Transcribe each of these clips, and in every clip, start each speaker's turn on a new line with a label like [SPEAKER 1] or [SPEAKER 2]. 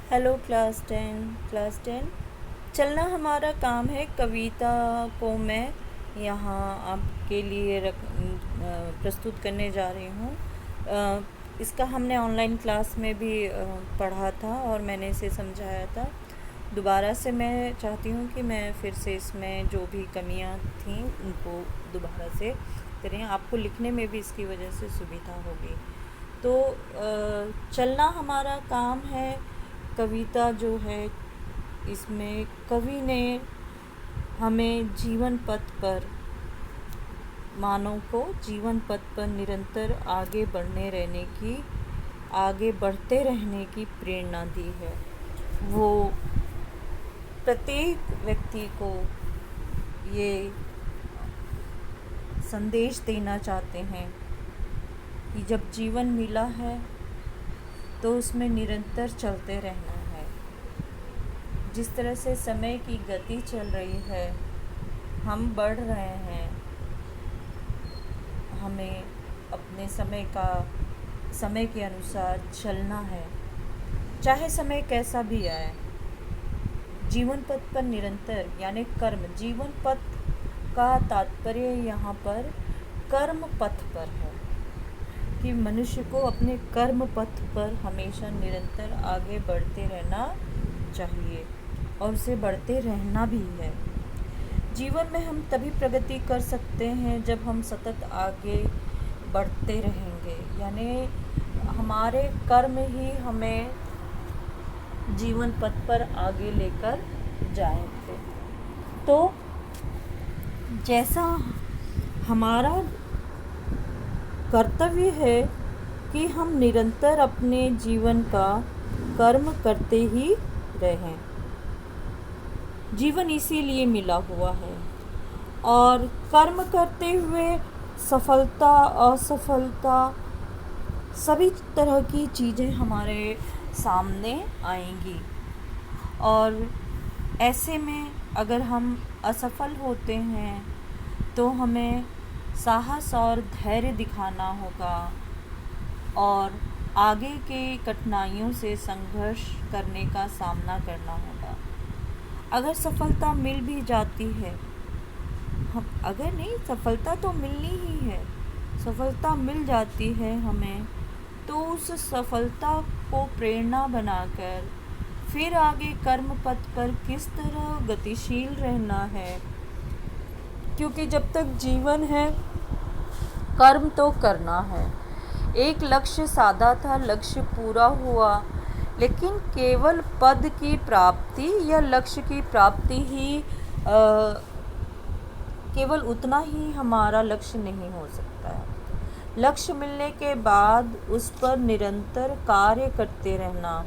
[SPEAKER 1] Hello class ten. चलना हमारा काम है। कविता को मैं यहाँ आपके लिए प्रस्तुत करने जा रही हूँ। इसका हमने ऑनलाइन क्लास में भी पढ़ा था और मैंने इसे समझाया था। दोबारा से मैं चाहती हूँ कि मैं फिर से इसमें जो भी कमियाँ थीं उनको दोबारा से करें। आपको लिखने में भी इसकी वजह से सुविधा होगी। तो चलना हमारा काम है। कविता जो है, इसमें कवि ने हमें जीवन पथ पर, मानव को जीवन पथ पर निरंतर आगे बढ़ते रहने की प्रेरणा दी है। वो प्रत्येक व्यक्ति को ये संदेश देना चाहते हैं कि जब जीवन मिला है तो उसमें निरंतर चलते रहना है। जिस तरह से समय की गति चल रही है, हम बढ़ रहे हैं, हमें अपने समय के अनुसार चलना है, चाहे समय कैसा भी आए। जीवन पथ पर निरंतर यानी कर्म, जीवन पथ का तात्पर्य यहाँ पर कर्म पथ पर है कि मनुष्य को अपने कर्म पथ पर हमेशा निरंतर आगे बढ़ते रहना चाहिए और उसे बढ़ते रहना भी है। जीवन में हम तभी प्रगति कर सकते हैं जब हम सतत आगे बढ़ते रहेंगे, यानी हमारे कर्म ही हमें जीवन पथ पर आगे लेकर जाएंगे। तो जैसा हमारा कर्तव्य है कि हम निरंतर अपने जीवन का कर्म करते ही रहें। जीवन इसीलिए मिला हुआ है और कर्म करते हुए सफलता असफलता सभी तरह की चीज़ें हमारे सामने आएंगी। और ऐसे में अगर हम असफल होते हैं तो हमें साहस और धैर्य दिखाना होगा और आगे के कठिनाइयों से संघर्ष करने का सामना करना होगा। अगर सफलता मिल भी जाती है, सफलता तो मिलनी ही है, सफलता मिल जाती है हमें, तो उस सफलता को प्रेरणा बनाकर फिर आगे कर्म पथ पर किस तरह गतिशील रहना है। क्योंकि जब तक जीवन है, कर्म तो करना है। एक लक्ष्य साधा था, लक्ष्य पूरा हुआ, लेकिन केवल पद की प्राप्ति या लक्ष्य की प्राप्ति ही केवल उतना ही हमारा लक्ष्य नहीं हो सकता है। लक्ष्य मिलने के बाद उस पर निरंतर कार्य करते रहना,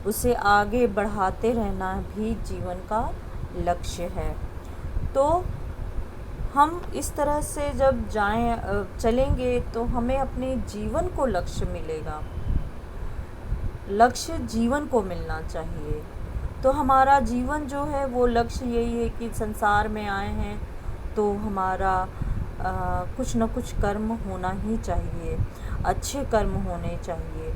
[SPEAKER 1] उसे आगे बढ़ाते रहना भी जीवन का लक्ष्य है। तो हम इस तरह से जब चलेंगे तो हमें अपने जीवन को लक्ष्य मिलेगा। लक्ष्य जीवन को मिलना चाहिए। तो हमारा जीवन जो है वो लक्ष्य यही है कि संसार में आए हैं तो हमारा कुछ न कुछ कर्म होना ही चाहिए, अच्छे कर्म होने चाहिए।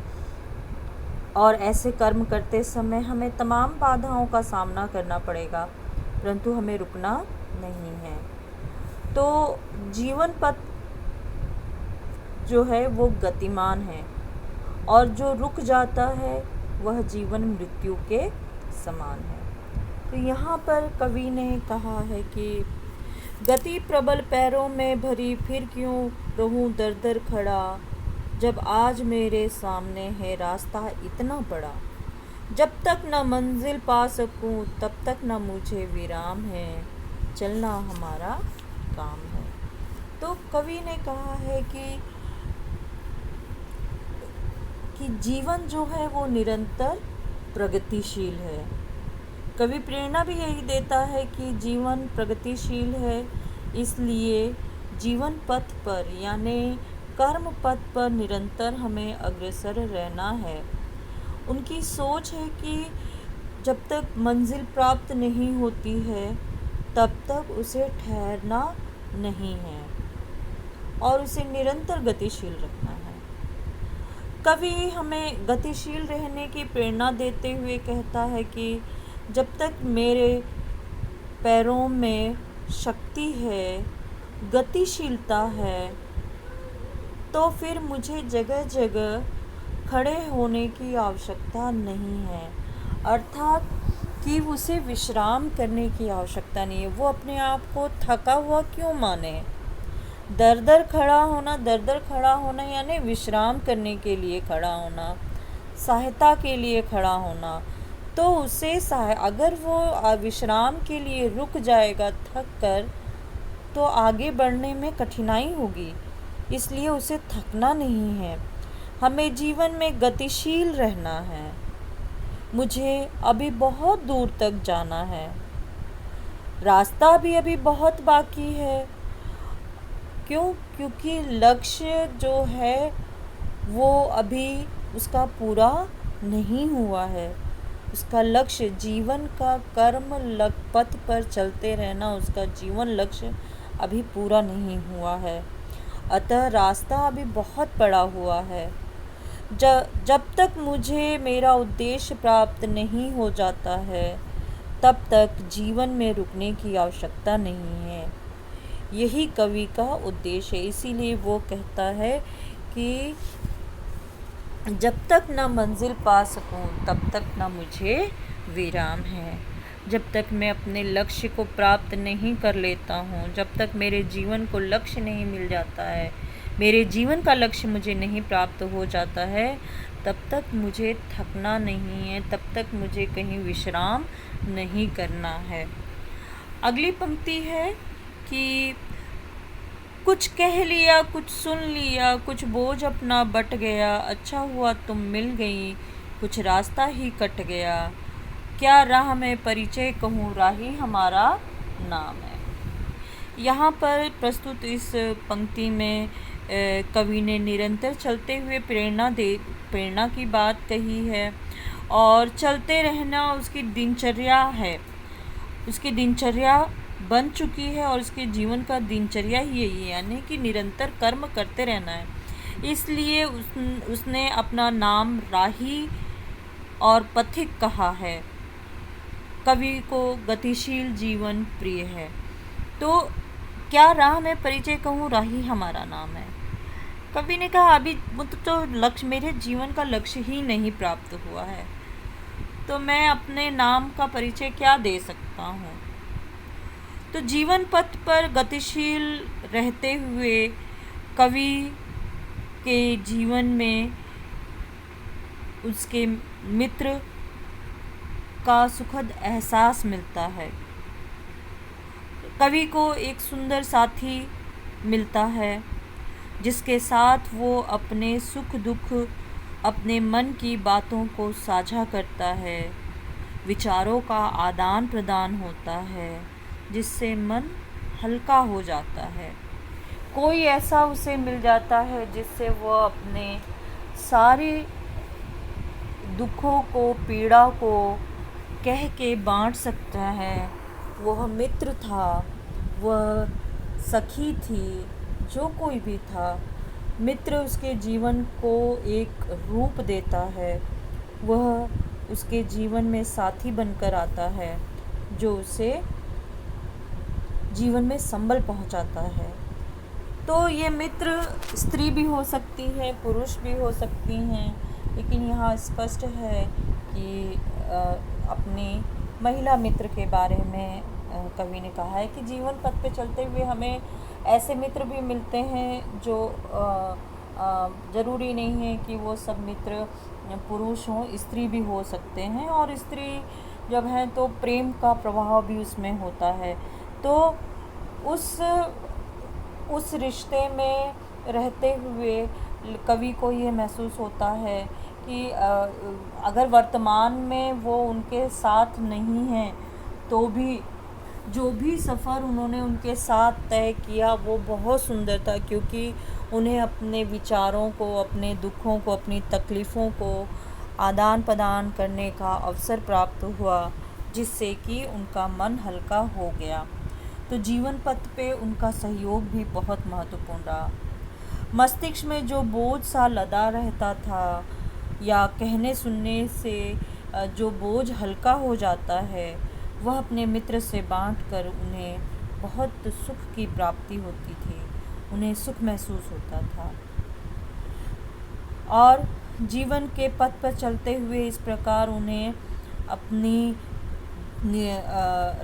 [SPEAKER 1] और ऐसे कर्म करते समय हमें तमाम बाधाओं का सामना करना पड़ेगा, परंतु हमें रुकना नहीं है। तो जीवन पथ जो है वो गतिमान है और जो रुक जाता है वह जीवन मृत्यु के समान है। तो यहाँ पर कवि ने कहा है कि गति प्रबल पैरों में भरी, फिर क्यों रहूं दर दर खड़ा, जब आज मेरे सामने है रास्ता इतना बड़ा, जब तक न मंजिल पा सकूं तब तक न मुझे विराम है, चलना हमारा काम है। तो कवि ने कहा है कि जीवन जो है वो निरंतर प्रगतिशील है। कवि प्रेरणा भी यही देता है कि जीवन प्रगतिशील है, इसलिए जीवन पथ पर यानी कर्म पथ पर निरंतर हमें अग्रसर रहना है। उनकी सोच है कि जब तक मंजिल प्राप्त नहीं होती है तब तक उसे ठहरना नहीं है और उसे निरंतर गतिशील रखना है। कवि हमें गतिशील रहने की प्रेरणा देते हुए कहता है कि जब तक मेरे पैरों में शक्ति है, गतिशीलता है, तो फिर मुझे जगह जगह खड़े होने की आवश्यकता नहीं है। अर्थात कि उसे विश्राम करने की आवश्यकता नहीं है। वो अपने आप को थका हुआ क्यों माने। दर दर खड़ा होना यानी विश्राम करने के लिए खड़ा होना, सहायता के लिए खड़ा होना। तो उसे अगर वो विश्राम के लिए रुक जाएगा थक कर, तो आगे बढ़ने में कठिनाई होगी। इसलिए उसे थकना नहीं है। हमें जीवन में गतिशील रहना है। मुझे अभी बहुत दूर तक जाना है, रास्ता भी अभी बहुत बाकी है। क्यों? क्योंकि लक्ष्य जो है वो अभी उसका पूरा नहीं हुआ है। उसका लक्ष्य जीवन का कर्म पथ पर चलते रहना, उसका जीवन लक्ष्य अभी पूरा नहीं हुआ है। अतः रास्ता अभी बहुत पड़ा हुआ है। जब तक मुझे मेरा उद्देश्य प्राप्त नहीं हो जाता है, तब तक जीवन में रुकने की आवश्यकता नहीं है। यही कवि का उद्देश्य है। इसीलिए वो कहता है कि जब तक न मंजिल पा सकूं, तब तक न मुझे विराम है। जब तक मैं अपने लक्ष्य को प्राप्त नहीं कर लेता हूँ, जब तक मेरे जीवन को लक्ष्य नहीं मिल जाता है, मेरे जीवन का लक्ष्य मुझे नहीं प्राप्त हो जाता है, तब तक मुझे थकना नहीं है, तब तक मुझे कहीं विश्राम नहीं करना है। अगली पंक्ति है कि कुछ कह लिया, कुछ सुन लिया, कुछ बोझ अपना बट गया, अच्छा हुआ तुम मिल गई, कुछ रास्ता ही कट गया, क्या राह में परिचय कहूँ, राही हमारा नाम है। यहाँ पर प्रस्तुत इस पंक्ति में कवि ने निरंतर चलते हुए प्रेरणा की बात कही है। और चलते रहना उसकी दिनचर्या है, उसकी दिनचर्या बन चुकी है और उसके जीवन का दिनचर्या ही यही है, यानी कि निरंतर कर्म करते रहना है। इसलिए उसने अपना नाम राही और पथिक कहा है। कवि को गतिशील जीवन प्रिय है। तो क्या राह में परिचय कहूँ, राही हमारा नाम है। कवि ने कहा अभी तो लक्ष्य, मेरे जीवन का लक्ष्य ही नहीं प्राप्त हुआ है, तो मैं अपने नाम का परिचय क्या दे सकता हूँ। तो जीवन पथ पर गतिशील रहते हुए कवि के जीवन में उसके मित्र का सुखद एहसास मिलता है। कवि को एक सुंदर साथी मिलता है, जिसके साथ वो अपने सुख दुख, अपने मन की बातों को साझा करता है। विचारों का आदान प्रदान होता है, जिससे मन हल्का हो जाता है। कोई ऐसा उसे मिल जाता है जिससे वो अपने सारे दुखों को, पीड़ा को कह के बांट सकता है। वह मित्र था, वह सखी थी, जो कोई भी था, मित्र उसके जीवन को एक रूप देता है। वह उसके जीवन में साथी बनकर आता है, जो उसे जीवन में संबल पहुंचाता है। तो ये मित्र स्त्री भी हो सकती है, पुरुष भी हो सकती हैं, लेकिन यहाँ स्पष्ट है कि अपने महिला मित्र के बारे में कवि ने कहा है कि जीवन पथ पे चलते हुए हमें ऐसे मित्र भी मिलते हैं जो ज़रूरी नहीं है कि वो सब मित्र पुरुष हों, स्त्री भी हो सकते हैं। और स्त्री जब है तो प्रेम का प्रभाव भी उसमें होता है। तो उस रिश्ते में रहते हुए कवि को ये महसूस होता है कि अगर वर्तमान में वो उनके साथ नहीं हैं, तो भी जो भी सफ़र उन्होंने उनके साथ तय किया वो बहुत सुंदर था, क्योंकि उन्हें अपने विचारों को, अपने दुखों को, अपनी तकलीफ़ों को आदान प्रदान करने का अवसर प्राप्त हुआ, जिससे कि उनका मन हल्का हो गया। तो जीवन पथ पे उनका सहयोग भी बहुत महत्वपूर्ण रहा। मस्तिष्क में जो बोझ सा लदा रहता था या कहने सुनने से जो बोझ हल्का हो जाता है, वह अपने मित्र से बांट कर उन्हें बहुत सुख की प्राप्ति होती थी, उन्हें सुख महसूस होता था। और जीवन के पथ पर चलते हुए इस प्रकार उन्हें अपनी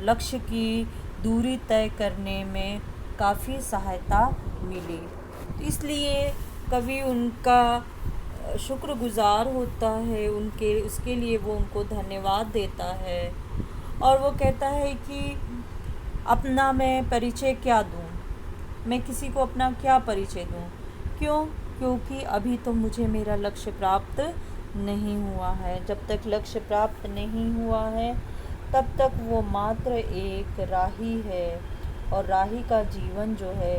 [SPEAKER 1] लक्ष्य की दूरी तय करने में काफ़ी सहायता मिली। इसलिए कवि उनका शुक्रगुजार होता है, उसके लिए वो उनको धन्यवाद देता है और वो कहता है कि अपना मैं परिचय क्या दूँ, मैं किसी को अपना क्या परिचय दूँ। क्यों? क्योंकि अभी तो मुझे मेरा लक्ष्य प्राप्त नहीं हुआ है। जब तक लक्ष्य प्राप्त नहीं हुआ है तब तक वो मात्र एक राही है, और राही का जीवन जो है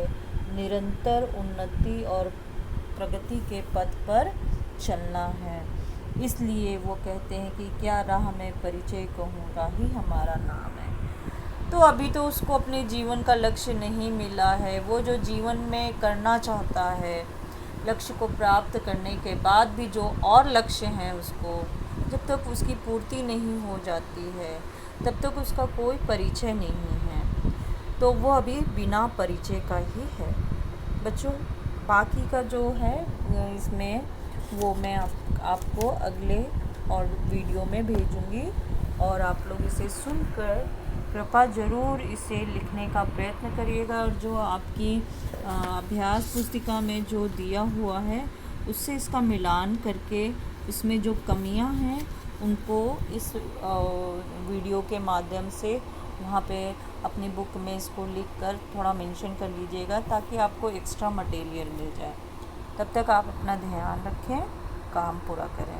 [SPEAKER 1] निरंतर उन्नति और प्रगति के पथ पर चलना है। इसलिए वो कहते हैं कि क्या राह में परिचय कहूँ, राही हमारा नाम है। तो अभी तो उसको अपने जीवन का लक्ष्य नहीं मिला है। वो जो जीवन में करना चाहता है, लक्ष्य को प्राप्त करने के बाद भी जो और लक्ष्य हैं, उसको जब तक उसकी पूर्ति नहीं हो जाती है तब तक उसका कोई परिचय नहीं है। तो वो अभी बिना परिचय का ही है। बच्चों, बाकी का जो है इसमें वो मैं आपको अगले और वीडियो में भेजूँगी, और आप लोग इसे सुनकर कृपया ज़रूर इसे लिखने का प्रयत्न करिएगा, और जो आपकी अभ्यास पुस्तिका में जो दिया हुआ है उससे इसका मिलान करके इसमें जो कमियां हैं उनको इस वीडियो के माध्यम से वहाँ पे अपनी बुक में इसको लिख कर थोड़ा मेंशन कर लीजिएगा, ताकि आपको एक्स्ट्रा मटेरियल मिल जाए। तब तक आप अपना ध्यान रखें, काम पूरा करें।